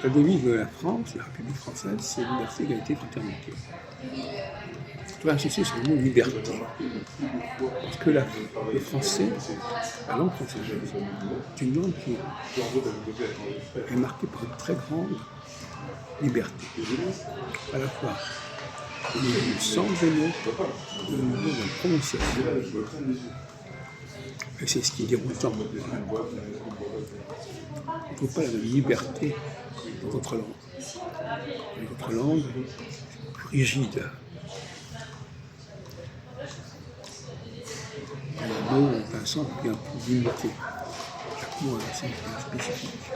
La devise de la France, la République française, c'est liberté, égalité, fraternité. Je dois insister sur le mot liberté. Parce que le français, la langue française, c'est une langue qui est marquée par une très grande liberté. À la fois au niveau du sens des mots, au niveau de la prononciation. Et c'est ce qui déroule tant. On ne trouve pas la même liberté dans d'autres langues. Dans d'autres langues, c'est plus rigide. Les mots ont un sens bien plus limité. Chaque mot a un sens bien spécifique.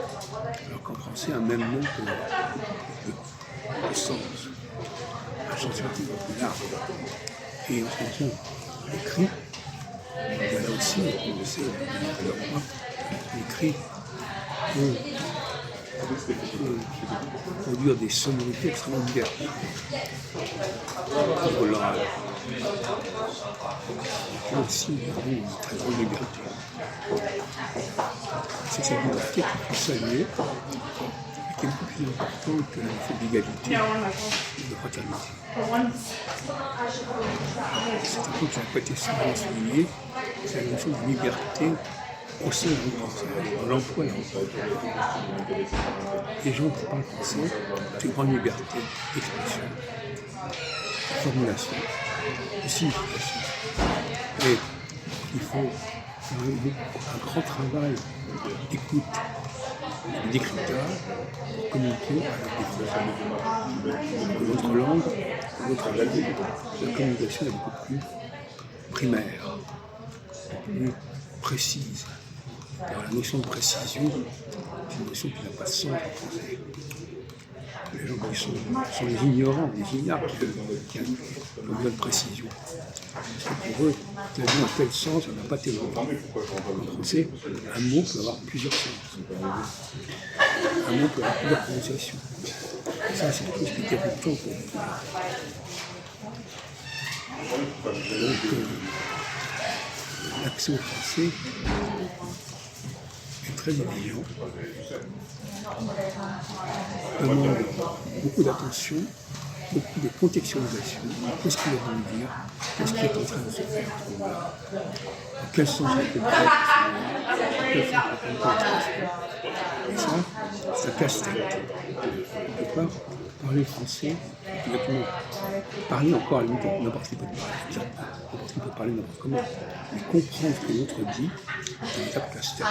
Alors qu'en français, un même mot peut avoir le sens. Un sens plus large. Et en fonction de l'écrit, là aussi, on sait, l'écrit peut produire des sonorités extrêmement diverses. Voilà. Il y a aussi une très grande liberté. C'est cette liberté qu'il faut saluer, et qui est beaucoup plus importante que l'effet d'égalité et de fraternité. C'est un truc qui n'a pas été souvent souligné, c'est la notion de liberté au sein de l'emploi, dans l'emploi. Les gens qui parlent français ont une grande liberté d'expression, de formulation, de signification. Et il faut un grand travail d'écoute et d'écritage pour communiquer avec des Français. Dans notre langue, la communication est beaucoup plus primaire, plus précise. Alors, la notion de précision, c'est une notion qui n'a pas de sens en français. Les gens qui sont les ignorants, les ignares qui ont besoin de précision. Parce que pour eux, tel mot a tel sens, on n'a pas tel autre. En français, un mot peut avoir plusieurs sens. Un mot peut avoir plusieurs prononciations. Et ça, c'est quelque chose qui est déroutant pour nous. Donc, l'accent au français est très exigeant, demande beaucoup d'attention, beaucoup de contextualisation. Qu'est-ce qu'il est en train de dire? Qu'est-ce qui est en train de se faire? Dans quel sens on peut prendre? Quel sens on peut prendre? Et ça, c'est un casse-tête. On ne peut pas parler français exactement. Parler encore à n'importe qui peut parler. N'importe qui peut parler n'importe comment. Mais comprendre ce que l'autre dit, c'est un véritable casse-tête.